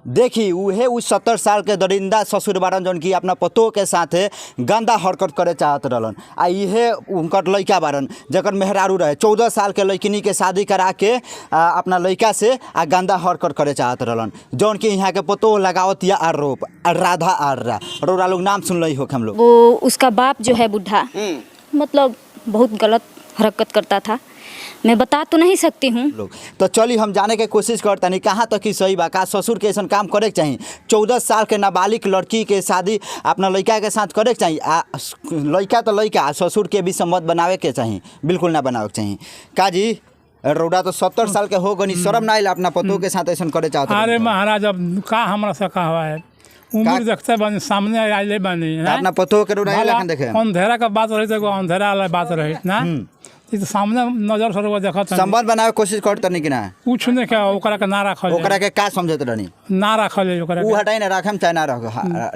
देखी उहे उ 70 साल के दरिंदा ससुर बारन जौन की अपना पतोह के साथे गंदा हरकत करे चाहत रहलन। आ इहे उनकर लइका बारन जकर मेहरारू रहे 14 साल के लइकिनी के शादी करा के अपना लइका से गंदा हरकत करे चाहत रहलन। जौन की यहाँ के पतोह लगावत या आरोप राधा आर्रा रोरा लोग नाम सुन लई हो हम लोग। वो उसका बाप जो है बुढ़ा मतलब बहुत गलत हरकत करता था। मैं बता तो नहीं सकती हूँ लोग। तो चलिए हम जाने के कोशिश करता नहीं कहाँ तक कि सही बा। का ससुर के ऐसा काम करे के चाहिए? 14 साल के नाबालिग लड़की के शादी अपना लड़का के साथ करे के चाहिए? लड़का तो लड़का ससुर के भी सम्मत बनावे के चाहिए? बिल्कुल ना बनावे के चाहिए। का जी रौड़ा तो 70 साल के हो गनी, शर्म ना आइला अपना पतोह के साथ ऐसा करे चाहते? अरे महाराज अब का हमरा से का हुआ है, उम्र देखते बनी सामने आइले बनी अपना पतोह के रोना लखन देखे अंधेरा का बात रही तो अंधेरा वाला बात रही ना, ये तो सामने नजर से देखा संबंध बनावे कोशिश करत नहीं कि ना कुछ नहीं क्या ओकरा के ना रखल ओकरा के का समझत रहनी ना रखल ओकरा उ हटाई ना राखम चाहे ना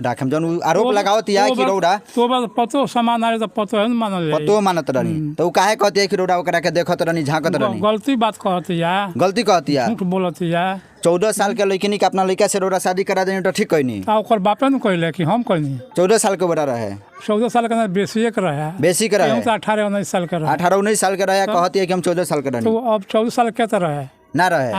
राखम जौन आरोप लगावत या कि रौड़ा तो बस पतो सामान आए तो पतो है मानल जाए पतो मानत रहनी तो काहे कहती है कि रौड़ा ओकरा के देखत रहनी झांकत रहनी? गलती बात कहती है, गलती कहती है, झूठ बोलती है। 14 साल के लड़किनी के अपना लड़का से रौड़ा शादी करा देनी तो ठीक कहनी? ओकर बापे न कहले कि हम कहनी 14 साल के बड़ा रहे 14 साल के बेसी एक रहे बेसी के रहे 18 19 साल के रहे 18 19 साल के रहे कहती है कि हम 14 साल के रहनी तो अब 14 साल के तो रहे ना रहे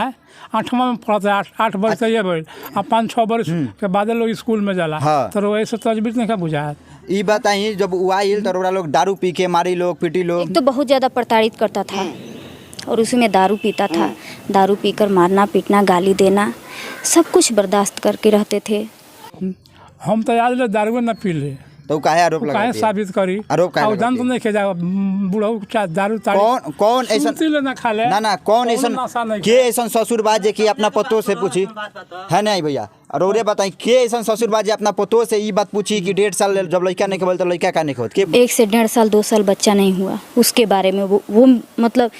8वां में पढ़ते 8 वर्ष से ये भइल अब 5-6 वर्ष के बाद लोग स्कूल में जाला तो वैसे तजबीज नहीं का बुझात। ई बताई जब उ आइल तो रौड़ा लोग दारू पी के मारी लोग पीटी लोग एक तो बहुत ज़्यादा प्रताड़ित करता था और उसी में दारू पीता था। दारू पीकर मारना पीटना गाली देना सब कुछ बर्दाश्त करके रहते थे। हम तो याद ले दारू न पी ले तो काहे आरोप काहे लगाती है? साबित करी आरोप काहे और जान तो लगाती नहीं के जा बुढ़ऊ दारू तारी कौन ऐसा ना खा ले ना कौन ऐसा के ऐसा ससुर बा जे कि अपना पतोह से पूछी है नहीं भैया रोरे बताई के ऐसा ससुर बा जे अपना पतोह से ई बात पूछी कि 1.5 साल जब लड़का नहीं बोल तो लड़का का नहीं होत के 1 से 1.5 साल 2 साल बच्चा नहीं हुआ उसके बारे में वो मतलब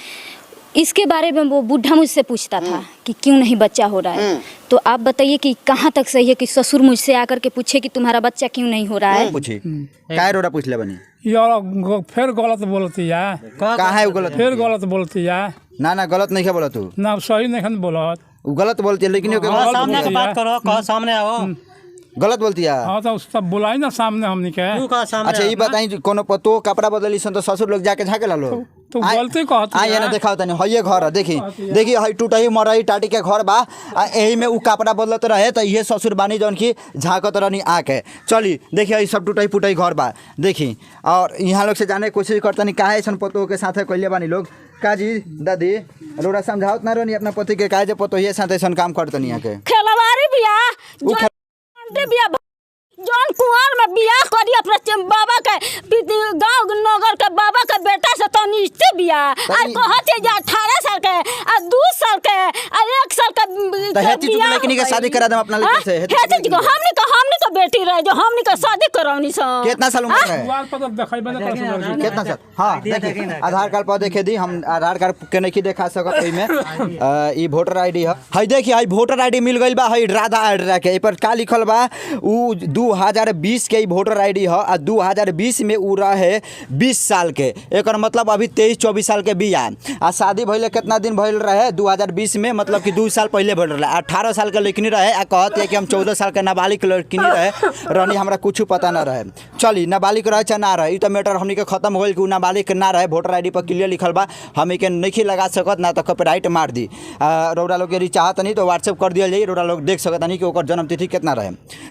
इसके बारे में वो बूढ़ा मुझसे पूछता था कि क्यों नहीं बच्चा हो रहा है। तो आप बताइए कि कहाँ तक सही है कि ससुर मुझसे आकर के पूछे कि तुम्हारा बच्चा क्यों नहीं हो रहा है? पूछी काहे रोड़ा पूछ ले बनी यार फिर गलत बोलती है काहे उ गलत फिर गलत बोलती है ना गलत नहीं बोला तू ना सही नहीं बोलत उ गलत बोलती है लेकिन सामने की बात करो कहो सामने आओ गलत बोलती है। हाँ तो उसका बुलाई ना सामने हमने के अच्छा ये बताई कोनो पतो कपड़ा बदली सन तो ससुर लोग जाके झाके ला लो तो गलती कहती है ना देखाओ तनी हइये घर है देखी हई टूटही मरही टाटी के घर बा एही में उ कपड़ा बदलत रहे तो ये ससुर बानी जौन की झाकत रहनी आके चली देखी हई सब टूटही फूटही घर बा देखी। और यहाँ लोग से जाने की कोशिश करतनी काहे ऐसा पतो के साथ कइले बानी लोग? काजी दादी रोड़ा समझावत ना रहनी अपना पति के काहे जे पतो ये साथ ऐसा काम करतनी आके खेलवारी बिया जौन कुंवर में बियाह करी अपने बाबा के गांव नगर के बाबा के बेटा से तो निश्चित बियाह आज कहत है 18 साल के आ 2 साल के आ 1 साल के बियाह लेकिन के शादी करा दम अपना लड़के से हेती को हमनी के बेटी रहे जो हमनी के शादी करौनी स कितना साल उम्र है? कितना साल? हां देखिए आधार कार्ड पर देखे दी हम आधार कार्ड के नहीं देखा सकत ओइ में ई वोटर आईडी है हई देखिए हई वोटर आईडी मिल गइल बा हई राधा आर्रा के ए पर का लिखल बा उ 2020 के वोटर आईडी है आ 2020 में उ रहे 20 साल के एक मतलब अभी 23-24 साल के बिया आ शादी भइले कितना दिन भइल रहे 2020 में मतलब कि 2 साल पहले भइल रहे 18 साल के लड़किनी रहे आ कहत है कि हम 14 साल के नाबालिग लड़किनी रहे रहनी हमरा कुछ पता ना रहे। चली नाबालिग रहे चाहे ना रहे ई तो मैटर हमनी के खत्म हो गइल कि नाबालिग ना रहे वोटर आईडी पर क्लियर लिखल बा हम के नहीं लगा सकत ना तो कॉपीराइट मार दी। रौड़ा लोग यदि चाहत नहीं तो व्हाट्सएप कर दिया जाई रौड़ा लोग देख सकत नहीं कि ओकर जन्म तिथि कितना रहे।